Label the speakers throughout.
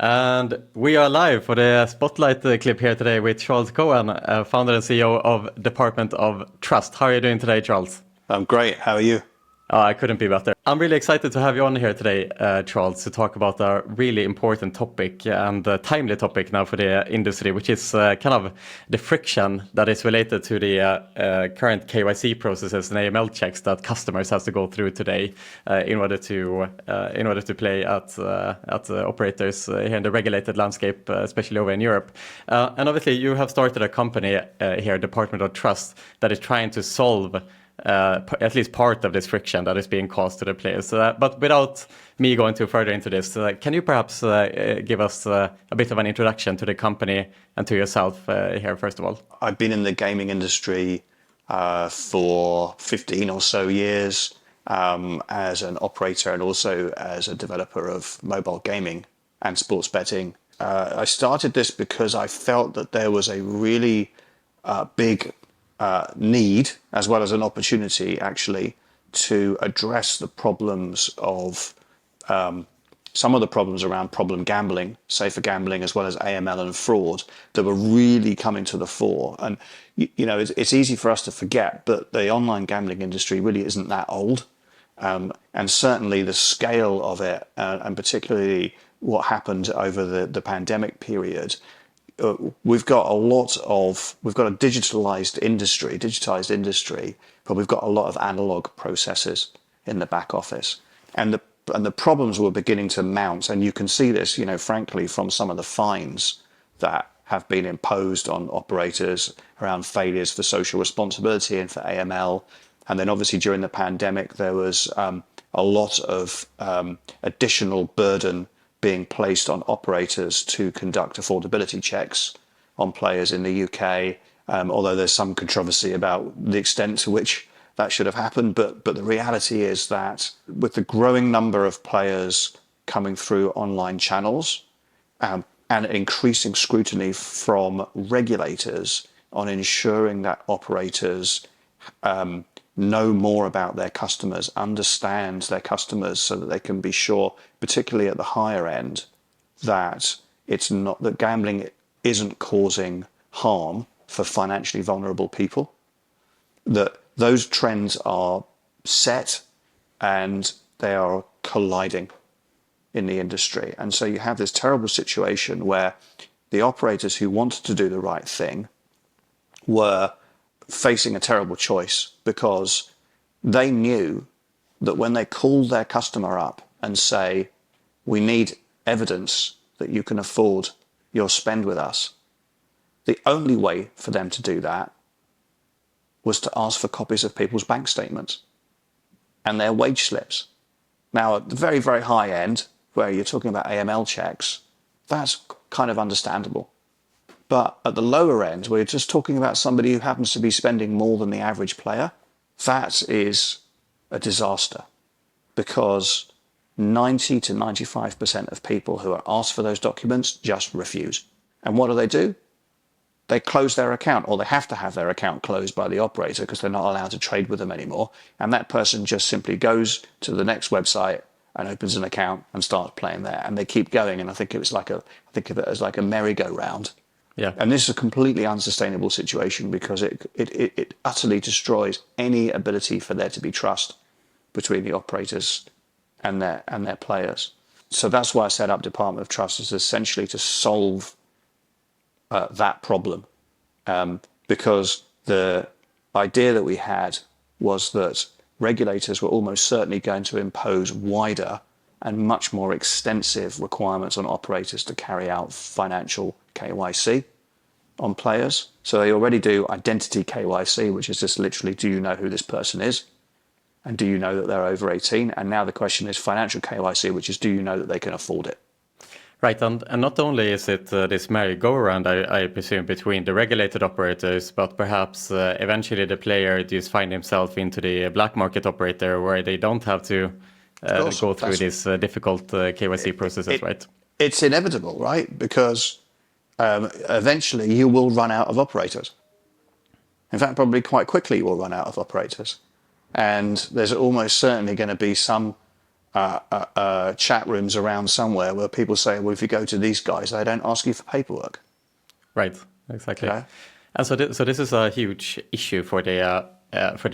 Speaker 1: And we are live for the spotlight clip here today with Charles Cohen, founder and CEO of Department of Trust. How are you doing today, Charles?
Speaker 2: I'm great. How are you?
Speaker 1: Oh, I couldn't be better. I'm really excited to have you on here today, Charles, to talk about a really important topic and a timely topic now for the industry, which is kind of the friction that is related to the current KYC processes and AML checks that customers have to go through today in order to play at operators here in the regulated landscape, especially over in Europe. And obviously, you have started a company here, Department of Trust, that is trying to solve at least part of this friction that is being caused to the players. But without me going too further into this, can you perhaps give us a bit of an introduction to the company and to yourself here, first of all?
Speaker 2: I've been in the gaming industry for 15 or so years as an operator and also as a developer of mobile gaming and sports betting. I started this because I felt that there was a really big need, as well as an opportunity, actually, to address the problems of some of the problems around problem gambling, safer gambling, as well as AML and fraud that were really coming to the fore. And, you know, it's easy for us to forget, but the online gambling industry really isn't that old. And certainly the scale of it, and particularly what happened over the pandemic period, we've got a digitized industry, but we've got a lot of analog processes in the back office, and the problems were beginning to mount. And you can see this, you know, frankly, from some of the fines that have been imposed on operators around failures for social responsibility and for AML. And then obviously during the pandemic, there was a lot of additional burden being placed on operators to conduct affordability checks on players in the UK, although there's some controversy about the extent to which that should have happened. But the reality is that with the growing number of players coming through online channels and increasing scrutiny from regulators on ensuring that operators know more about their customers, understand their customers, so that they can be sure, particularly at the higher end, that that gambling isn't causing harm for financially vulnerable people. That those trends are set and they are colliding in the industry. And so you have this terrible situation where the operators who wanted to do the right thing were facing a terrible choice, because they knew that when they called their customer up and say, we need evidence that you can afford your spend with us, the only way for them to do that was to ask for copies of people's bank statements and their wage slips. Now, at the very, very high end, where you're talking about AML checks, that's kind of understandable. But at the lower end, where you're just talking about somebody who happens to be spending more than the average player, that is a disaster, because 90 to 95% of people who are asked for those documents just refuse. And what do? They close their account, or they have to have their account closed by the operator because they're not allowed to trade with them anymore. And that person just simply goes to the next website and opens an account and starts playing there. And they keep going. And I think of it as like a merry-go-round.
Speaker 1: Yeah.
Speaker 2: And this is a completely unsustainable situation, because it utterly destroys any ability for there to be trust between the operators and their players. So that's why I set up Department of Trust, is essentially to solve that problem, because the idea that we had was that regulators were almost certainly going to impose wider and much more extensive requirements on operators to carry out financial KYC on players. So they already do identity KYC, which is just literally, do you know who this person is? And do you know that they're over 18? And now the question is financial KYC, which is, do you know that they can afford it?
Speaker 1: Right, and not only is it this merry-go-round, I presume, between the regulated operators, but perhaps eventually the player just find himself into the black market operator, where they don't have to go through these difficult KYC processes, right?
Speaker 2: It's inevitable, right? Because eventually you will run out of operators. In fact, probably quite quickly you will run out of operators. And there's almost certainly going to be some chat rooms around somewhere where people say, well, if you go to these guys, they don't ask you for paperwork.
Speaker 1: Right, exactly.
Speaker 2: Okay?
Speaker 1: And so this is a huge issue for the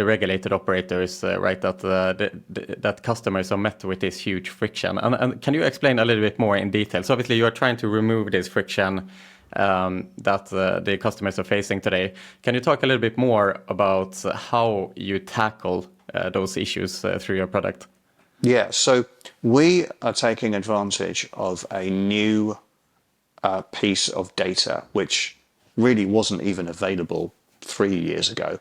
Speaker 1: regulated operators, right? That customers are met with this huge friction. And can you explain a little bit more in detail? So obviously you are trying to remove this friction that the customers are facing today. Can you talk a little bit more about how you tackle those issues through your product?
Speaker 2: Yeah, so we are taking advantage of a new piece of data which really wasn't even available 3 years ago,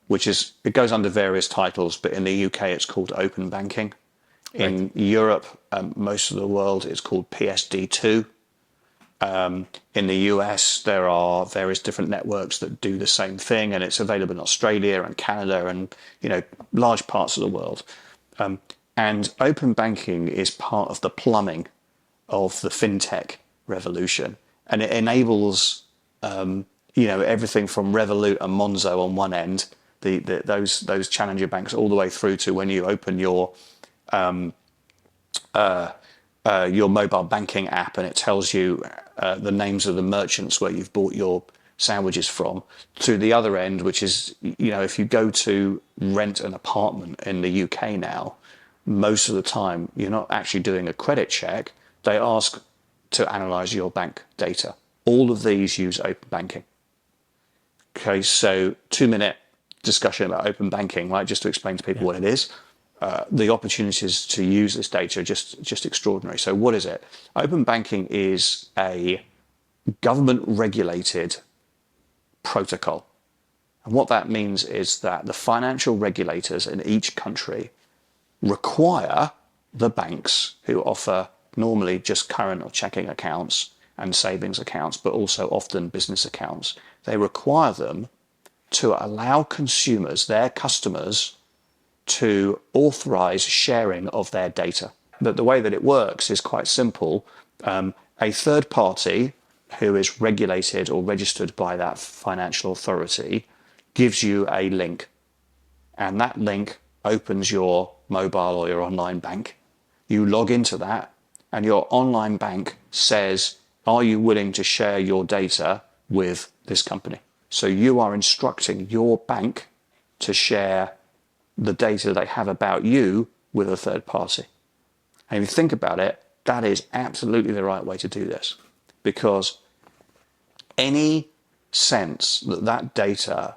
Speaker 2: which is, it goes under various titles, but in the UK it's called open banking. In
Speaker 1: Right.
Speaker 2: Europe, most of the world, it's called PSD2. In the US, there are various different networks that do the same thing, and it's available in Australia and Canada and, you know, large parts of the world. And open banking is part of the plumbing of the fintech revolution, and it enables, you know, everything from Revolut and Monzo on one end, those challenger banks, all the way through to when you open your mobile banking app and it tells you the names of the merchants where you've bought your sandwiches from, to the other end, which is, you know, if you go to rent an apartment in the UK now, most of the time you're not actually doing a credit check. They ask to analyze your bank data. All of these use open banking. Okay, so 2-minute discussion about open banking, right? Just to explain to people what it is. The opportunities to use this data are just extraordinary. So what is it? Open banking is a government regulated protocol. And what that means is that the financial regulators in each country require the banks who offer normally just current or checking accounts and savings accounts, but also often business accounts. They require them to allow consumers, their customers, to authorize sharing of their data. But the way that it works is quite simple. A third party who is regulated or registered by that financial authority gives you a link, and that link opens your mobile or your online bank. You log into that, and your online bank says, are you willing to share your data with this company? So you are instructing your bank to share the data they have about you with a third party. And if you think about it, that is absolutely the right way to do this, because any sense that that data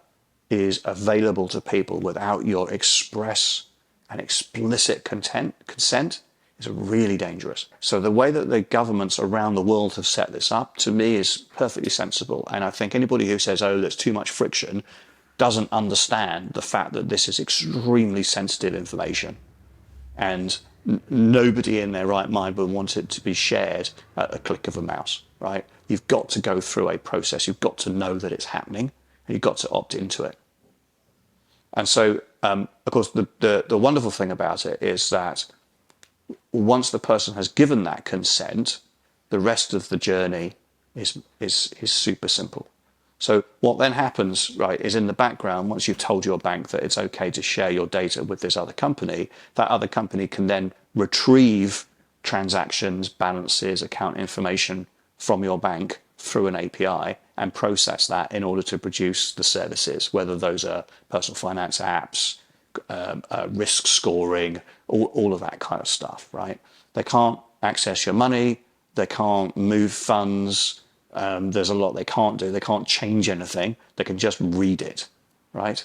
Speaker 2: is available to people without your express and explicit consent is really dangerous. So the way that the governments around the world have set this up, to me, is perfectly sensible. And I think anybody who says, oh, there's too much friction, doesn't understand the fact that this is extremely sensitive information, and nobody in their right mind would want it to be shared at a click of a mouse, right? You've got to go through a process. You've got to know that it's happening, and you've got to opt into it. And so, of course, the wonderful thing about it is that once the person has given that consent, the rest of the journey is super simple. So what then happens, right, is in the background, once you've told your bank that it's okay to share your data with this other company, that other company can then retrieve transactions, balances, account information from your bank through an API and process that in order to produce the services, whether those are personal finance apps, risk scoring, all of that kind of stuff, right? They can't access your money, they can't move funds, there's a lot they can't do. They can't change anything. They can just read it, right?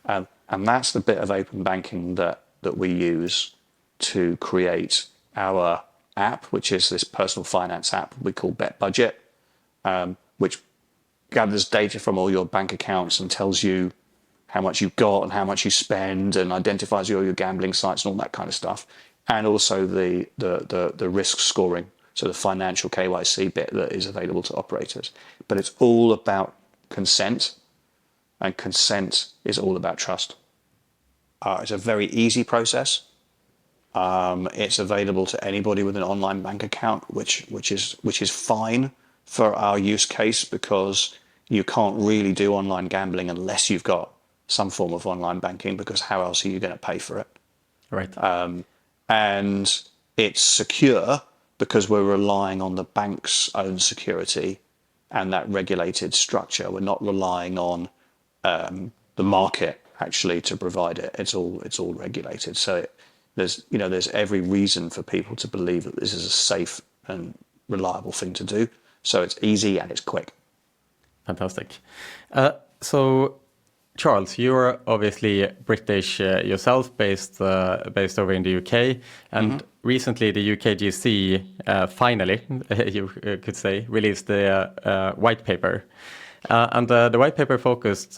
Speaker 2: And that's the bit of open banking that we use to create our app, which is this personal finance app we call Bet Budget, which gathers data from all your bank accounts and tells you how much you've got and how much you spend, and identifies all your gambling sites and all that kind of stuff, and also the risk scoring. So the financial KYC bit that is available to operators. But it's all about consent, and consent is all about trust. It's a very easy process. It's available to anybody with an online bank account, which is fine for our use case, because you can't really do online gambling unless you've got some form of online banking, because how else are you going to pay for it?
Speaker 1: Right.
Speaker 2: and it's secure because we're relying on the bank's own security and that regulated structure. We're not relying on the market actually to provide it. It's all regulated. So there's every reason for people to believe that this is a safe and reliable thing to do. So it's easy and it's quick.
Speaker 1: Fantastic. So, Charles, you're obviously British yourself, based over in the UK, and recently the UKGC finally, you could say, released the white paper, and the white paper focused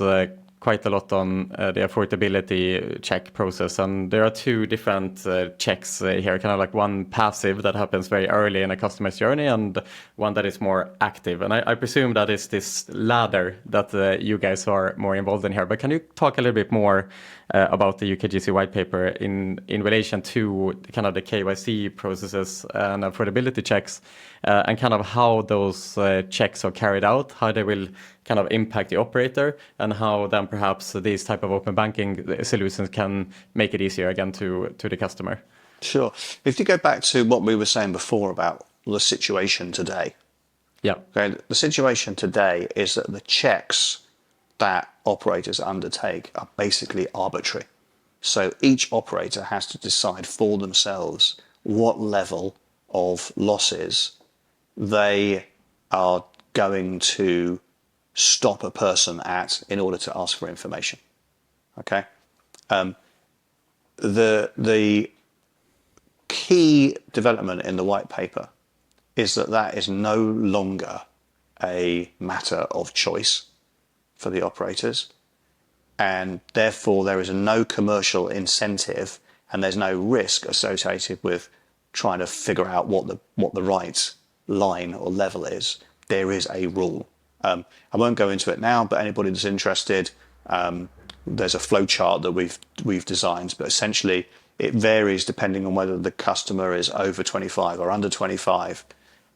Speaker 1: quite a lot on the affordability check process, and there are two different checks here, kind of like one passive that happens very early in a customer's journey, and one that is more active. And I presume that is this ladder that you guys are more involved in here. But can you talk a little bit more about the UKGC white paper in relation to kind of the KYC processes and affordability checks, and kind of how those checks are carried out, how they will kind of impact the operator, and how then perhaps these type of open banking solutions can make it easier again to the customer?
Speaker 2: Sure. If you go back to what we were saying before about the situation today.
Speaker 1: Yeah.
Speaker 2: Okay, the situation today is that the checks that operators undertake are basically arbitrary. So each operator has to decide for themselves what level of losses they are going to stop a person at in order to ask for information. Okay. The key development in the white paper is that is no longer a matter of choice for the operators, and therefore there is no commercial incentive and there's no risk associated with trying to figure out what the right line or level is. There is a rule. I won't go into it now, but anybody that's interested, there's a flow chart that we've designed, but essentially it varies depending on whether the customer is over 25 or under 25.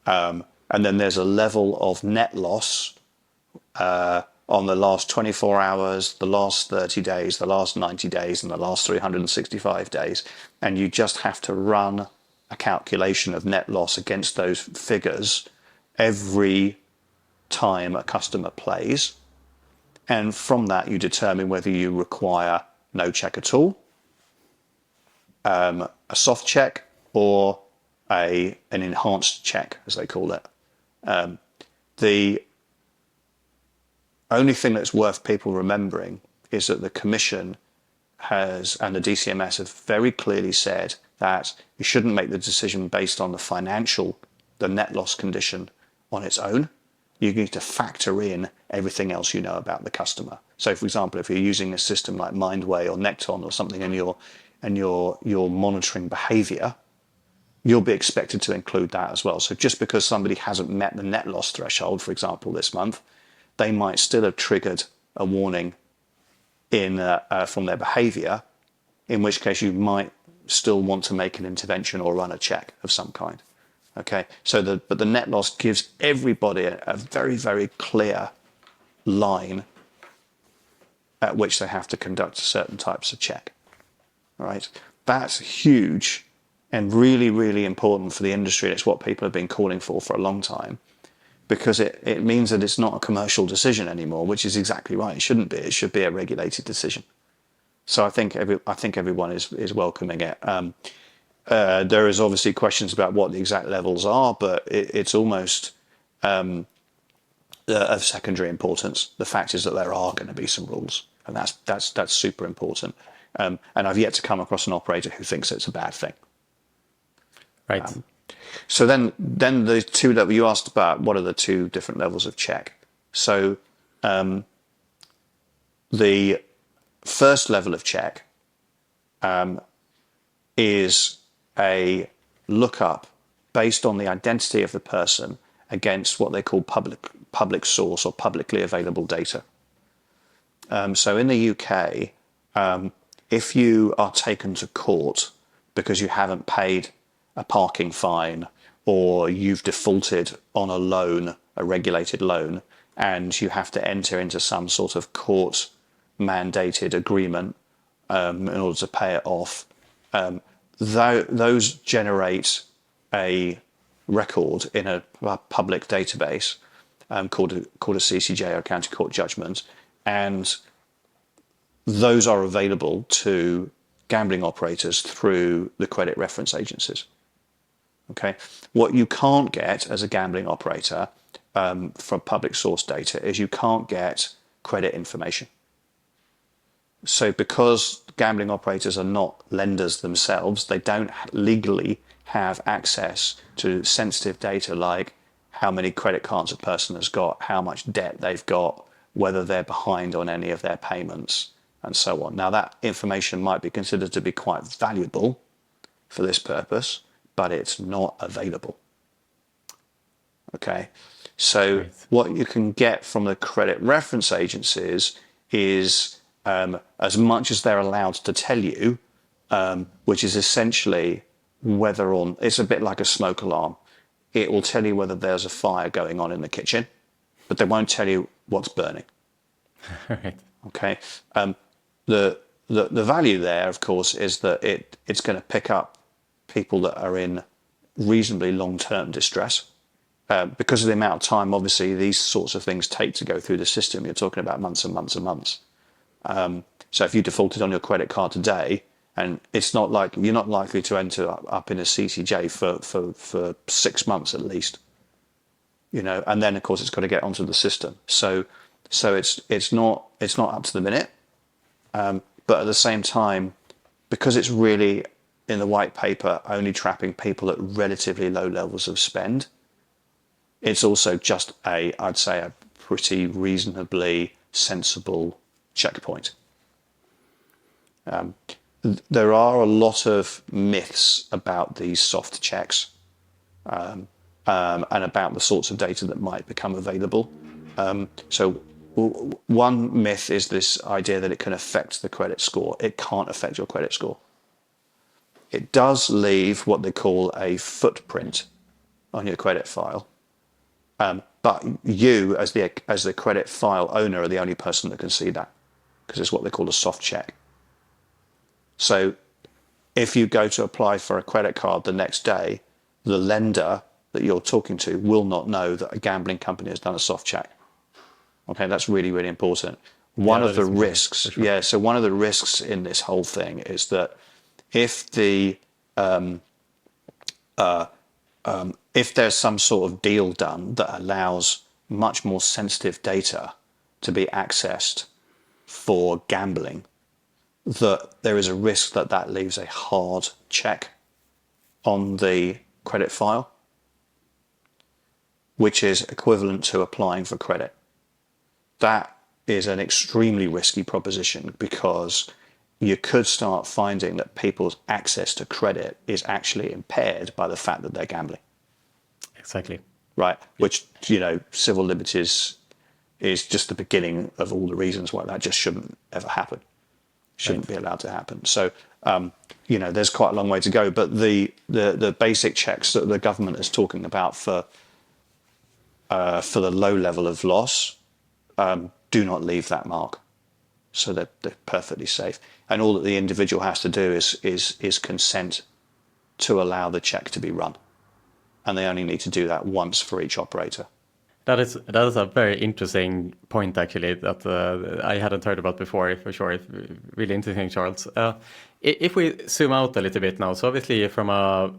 Speaker 2: And then there's a level of net loss on the last 24 hours, the last 30 days, the last 90 days, and the last 365 days. And you just have to run a calculation of net loss against those figures every time a customer plays, and from that you determine whether you require no check at all, a soft check, or an enhanced check, as they call it. The only thing that's worth people remembering is that the Commission has, and the DCMS have very clearly said that you shouldn't make the decision based on the net loss condition on its own. You need to factor in everything else you know about the customer. So, for example, if you're using a system like Mindway or Necton or something, and you're monitoring behaviour, you'll be expected to include that as well. So, just because somebody hasn't met the net loss threshold, for example, this month, they might still have triggered a warning from their behaviour, in which case you might still want to make an intervention or run a check of some kind. Okay, so but the net loss gives everybody a very, very clear line at which they have to conduct certain types of check. All right, that's huge and really, really important for the industry. It's what people have been calling for a long time, because it means that it's not a commercial decision anymore, which is exactly right. It shouldn't be. It should be a regulated decision. So I think everyone is welcoming it. There is obviously questions about what the exact levels are, but it's almost of secondary importance. The fact is that there are going to be some rules, and that's super important. And I've yet to come across an operator who thinks it's a bad thing.
Speaker 1: Right.
Speaker 2: So then the two that you asked about, what are the two different levels of check? So the first level of check is a lookup based on the identity of the person against what they call public source or publicly available data. So in the UK, if you are taken to court because you haven't paid a parking fine, or you've defaulted on a loan, a regulated loan, and you have to enter into some sort of court mandated agreement in order to pay it off, those generate a record in a public database called a CCJ, or County Court Judgment, and those are available to gambling operators through the credit reference agencies. Okay, what you can't get as a gambling operator from public source data is you can't get credit information. So because gambling operators are not lenders themselves, they don't legally have access to sensitive data like how many credit cards a person has got, how much debt they've got, whether they're behind on any of their payments, and so on. Now, that information might be considered to be quite valuable for this purpose, but it's not available. Okay, so what you can get from the credit reference agencies is as much as they're allowed to tell you, which is essentially whether on, it's a bit like a smoke alarm. It will tell you whether there's a fire going on in the kitchen, but they won't tell you what's burning.
Speaker 1: Right.
Speaker 2: Okay. The value there, of course, is that it's going to pick up people that are in reasonably long-term distress. Because of the amount of time, obviously, these sorts of things take to go through the system. You're talking about months and months and months. So if you defaulted on your credit card today, and it's not like you're not likely to enter up in a CCJ for 6 months at least, you know, and then of course it's got to get onto the system. So it's not up to the minute, but at the same time, because it's really in the white paper only trapping people at relatively low levels of spend, it's also just I'd say a pretty reasonably sensible checkpoint. There are a lot of myths about these soft checks and about the sorts of data that might become available. So one myth is this idea that it can affect the credit score. It can't affect your credit score. It does leave what they call a footprint on your credit file. But you, as the credit file owner, are the only person that can see that, because it's what they call a soft check. So if you go to apply for a credit card the next day, the lender that you're talking to will not know that a gambling company has done a soft check. Okay, that's really, really important. One of the risks, sure. So one of the risks in this whole thing is that if there's some sort of deal done that allows much more sensitive data to be accessed for gambling, that there is a risk that that leaves a hard check on the credit file, which is equivalent to applying for credit. That is an extremely risky proposition, because you could start finding that people's access to credit is actually impaired by the fact that they're gambling.
Speaker 1: Exactly.
Speaker 2: Right. Which, you know, civil liberties is just the beginning of all the reasons why that just shouldn't ever happen. Shouldn't be allowed to happen. So, you know, there's quite a long way to go. But the basic checks that the government is talking about for the low level of loss do not leave that mark. So they're perfectly safe. And all that the individual has to do is consent to allow the check to be run. And they only need to do that once for each operator.
Speaker 1: That is a very interesting point, actually, that I hadn't heard about before, for sure. It's really interesting, Charles. If we zoom out a little bit now, so obviously from a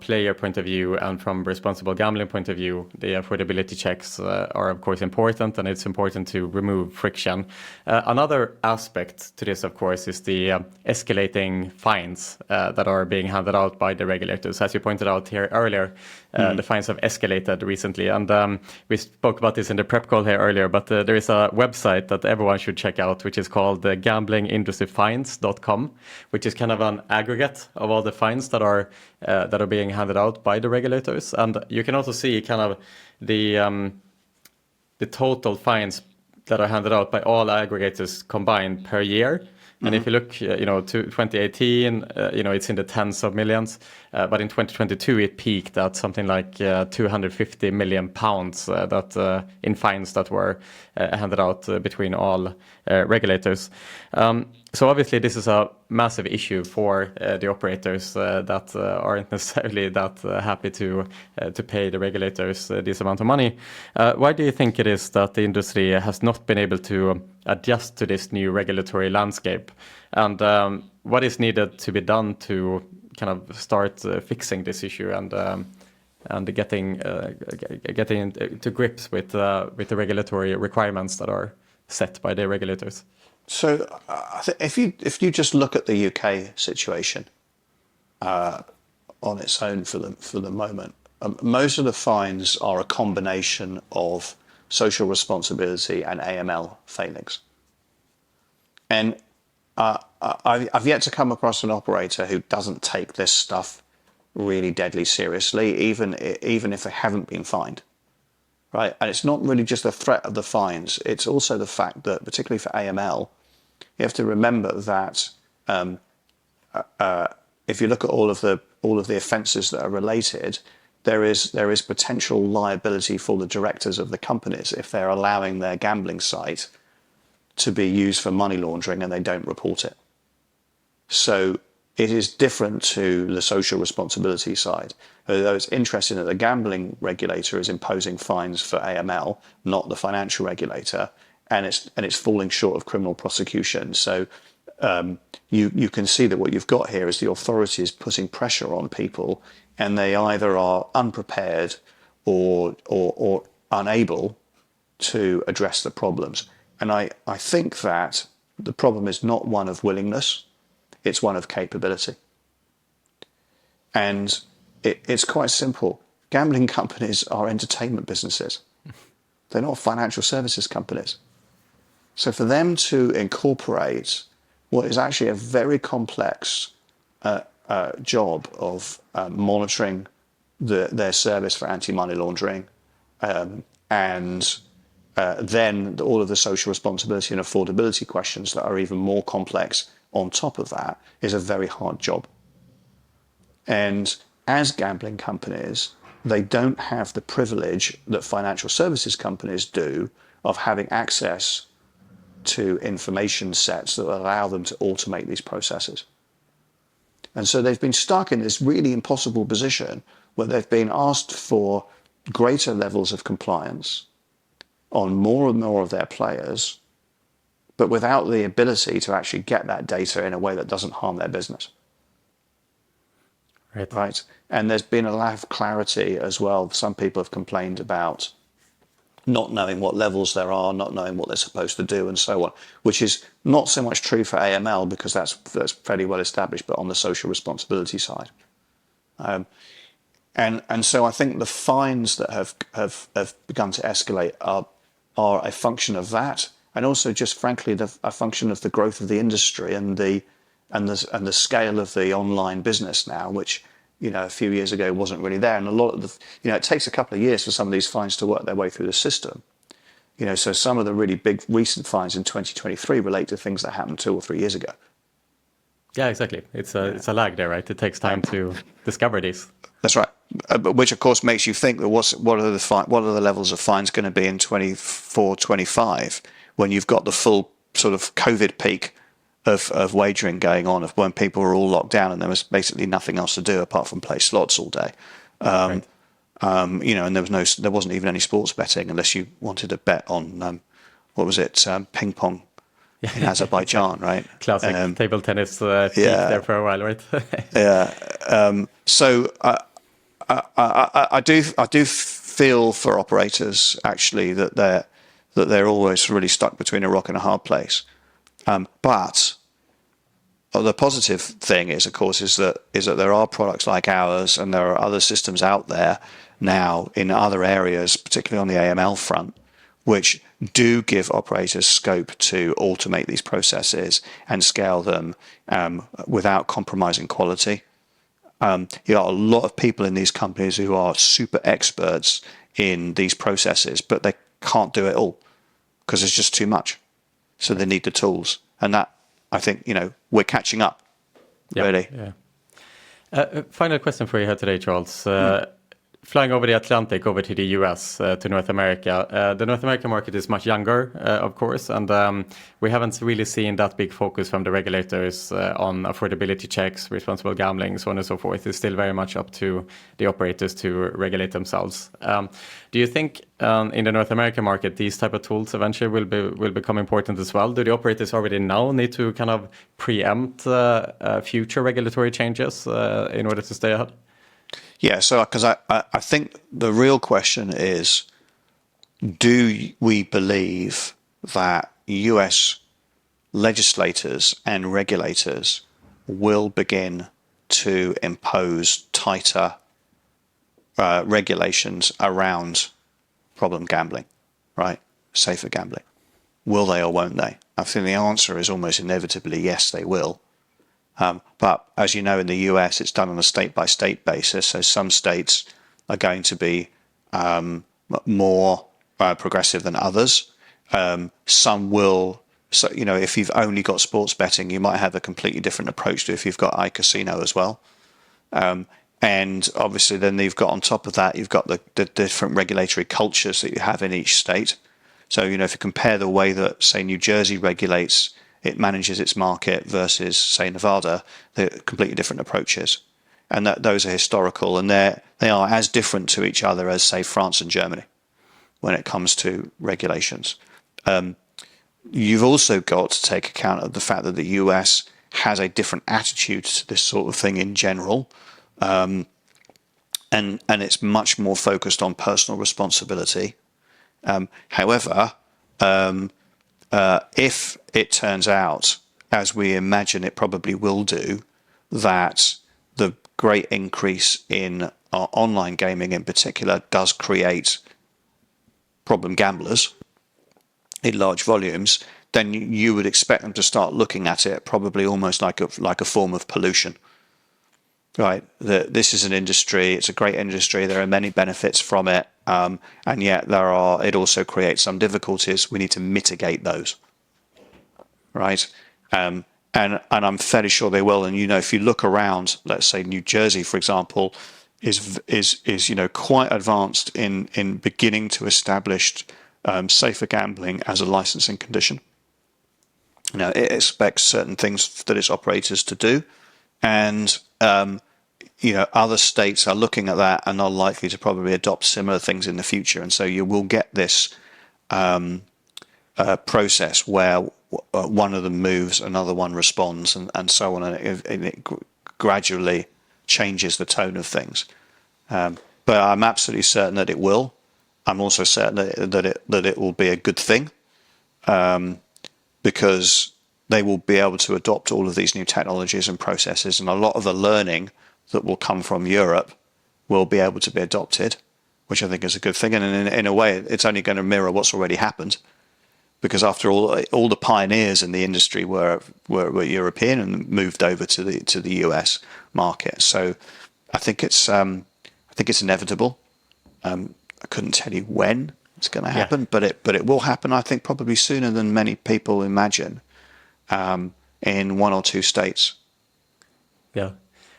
Speaker 1: player point of view and from responsible gambling point of view, the affordability checks are of course important, and it's important to remove friction. Another aspect to this, of course, is the escalating fines that are being handed out by the regulators. As you pointed out here earlier, the fines have escalated recently, and we spoke about this in the prep call here earlier, but there is a website that everyone should check out, which is called gamblingindustryfines.com, which is kind of an aggregate of all the fines that are being handed out by the regulators. And you can also see kind of the total fines that are handed out by all aggregators combined per year. And if you look, to 2018, it's in the tens of millions. But in 2022, it peaked at something like 250 million pounds in fines that were handed out between all regulators. So obviously this is a massive issue for the operators that aren't necessarily that happy to pay the regulators this amount of money. Why do you think it is that the industry has not been able to adjust to this new regulatory landscape? And what is needed to be done to kind of start fixing this issue and getting to grips with the regulatory requirements that are set by the regulators?
Speaker 2: So if you just look at the UK situation on its own for the moment, most of the fines are a combination of social responsibility and AML failings. And I've yet to come across an operator who doesn't take this stuff really deadly seriously, even if they haven't been fined. Right, and it's not really just the threat of the fines. It's also the fact that, particularly for AML, you have to remember that if you look at all of the offences that are related, there is potential liability for the directors of the companies if they're allowing their gambling site to be used for money laundering and they don't report it. So it is different to the social responsibility side. Although it's interesting that the gambling regulator is imposing fines for AML, not the financial regulator, and it's falling short of criminal prosecution. So you can see that what you've got here is the authorities putting pressure on people, and they either are unprepared or unable to address the problems. And I think that the problem is not one of willingness, it's one of capability. And it's quite simple. Gambling companies are entertainment businesses. They're not financial services companies. So for them to incorporate what is actually a very complex job of monitoring their service for anti-money laundering and then all of the social responsibility and affordability questions that are even more complex on top of that is a very hard job. And as gambling companies, they don't have the privilege that financial services companies do of having access to information sets that allow them to automate these processes. And so they've been stuck in this really impossible position where they've been asked for greater levels of compliance on more and more of their players, but without the ability to actually get that data in a way that doesn't harm their business. Right. And there's been a lack of clarity as well. Some people have complained about not knowing what levels there are, not knowing what they're supposed to do, and so on, which is not so much true for AML because that's fairly well established, but on the social responsibility side. And so I think the fines that have begun to escalate are a function of that, and also just frankly a function of the growth of the industry and the scale of the online business now, which a few years ago wasn't really there. And a lot of it takes a couple of years for some of these fines to work their way through the system. So some of the really big recent fines in 2023 relate to things that happened 2 or 3 years ago.
Speaker 1: Yeah, exactly. It's a lag there, right? It takes time to discover these.
Speaker 2: That's right. But which of course makes you think that what are the levels of fines going to be in 24, 25 when you've got the full sort of COVID peak of wagering going on, of when people were all locked down and there was basically nothing else to do apart from play slots all day. Right. And there wasn't even any sports betting unless you wanted to bet on ping pong in Azerbaijan, right?
Speaker 1: Classic table tennis peak there for a while, right?
Speaker 2: Yeah. So I do feel for operators actually that they're always really stuck between a rock and a hard place. But the positive thing is, of course, is that there are products like ours, and there are other systems out there now in other areas, particularly on the AML front, which do give operators scope to automate these processes and scale them without compromising quality. You got a lot of people in these companies who are super experts in these processes, but they can't do it all because it's just too much. So they need the tools, and that I think we're catching up. Really.
Speaker 1: Yeah. Final question for you here today, Charles. flying over the Atlantic over to the US, to North America. The North American market is much younger, of course, and we haven't really seen that big focus from the regulators on affordability checks, responsible gambling, so on and so forth. It's still very much up to the operators to regulate themselves. Do you think in the North American market these type of tools eventually will become important as well? Do the operators already now need to kind of preempt future regulatory changes in order to stay ahead?
Speaker 2: Yeah, so because I think the real question is, do we believe that US legislators and regulators will begin to impose tighter regulations around problem gambling, right? Safer gambling. Will they or won't they? I think the answer is almost inevitably yes, they will. But as you know, in the US, it's done on a state-by-state basis. So some states are going to be more progressive than others. Some will. So, you know, if you've only got sports betting, you might have a completely different approach to if you've got iCasino as well. And obviously, then you've got on top of that, you've got the different regulatory cultures that you have in each state. So, you know, if you compare the way that, say, New Jersey regulates, it manages its market versus, say, Nevada, they're completely different approaches. And those are historical, and they are as different to each other as, say, France and Germany when it comes to regulations. You've also got to take account of the fact that the US has a different attitude to this sort of thing in general. And it's much more focused on personal responsibility. However, if it turns out, as we imagine it probably will do, that the great increase in online gaming in particular does create problem gamblers in large volumes, then you would expect them to start looking at it probably almost like a form of pollution. Right, this is an industry, it's a great industry, there are many benefits from it, and yet it also creates some difficulties. We need to mitigate those, right? And I'm fairly sure they will. And, you know, if you look around, let's say New Jersey, for example, is you know, quite advanced in beginning to establish safer gambling as a licensing condition. You know, it expects certain things that its operators to do, and you know, other states are looking at that and are likely to probably adopt similar things in the future. And so you will get this process where one of them moves, another one responds, and so on, and it gradually changes the tone of things. But I'm absolutely certain that it will. I'm also certain that it will be a good thing, because they will be able to adopt all of these new technologies and processes, and a lot of the learning that will come from Europe will be able to be adopted, which I think is a good thing. And in a way, it's only going to mirror what's already happened, because after all the pioneers in the industry were European and moved over to the US market. So I think it's inevitable. I couldn't tell you when it's going to happen, but it will happen. I think probably sooner than many people imagine, in one or two states.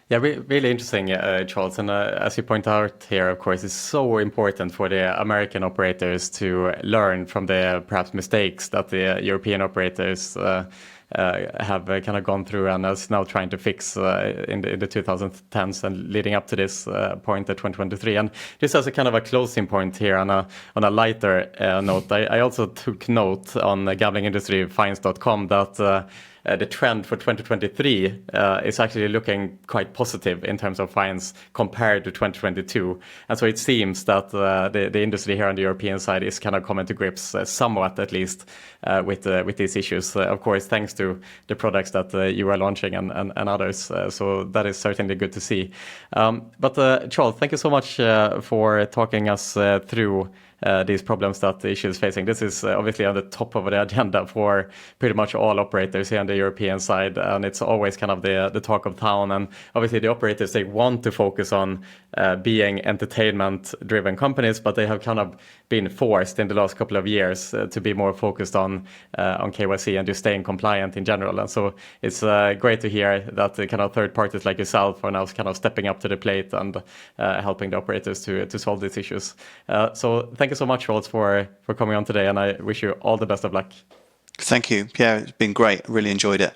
Speaker 1: Yeah, really interesting, Charles. And as you point out here, of course, it's so important for the American operators to learn from the perhaps mistakes that the European operators have kind of gone through and is now trying to fix in the 2010s and leading up to this point at 2023. And just as a kind of a closing point here on a lighter note, I also took note on gamblingindustryfines.com that the trend for 2023 is actually looking quite positive in terms of fines compared to 2022. And so it seems that the industry here on the European side is kind of coming to grips somewhat, at least, with these issues. Of course, thanks to the products that you are launching and others. So that is certainly good to see. But Charles, thank you so much for talking us through these problems that the issue is facing. This is obviously on the top of the agenda for pretty much all operators here on the European side, and it's always kind of the talk of town. And obviously the operators, they want to focus on being entertainment-driven companies, but they have kind of been forced in the last couple of years to be more focused on KYC and just staying compliant in general. And so it's great to hear that the kind of third parties like yourself are now kind of stepping up to the plate and helping the operators to solve these issues. So thank you so much, Rolls, for coming on today, and I wish you all the best of luck.
Speaker 2: Thank you, Pierre. It's been great. Really enjoyed it.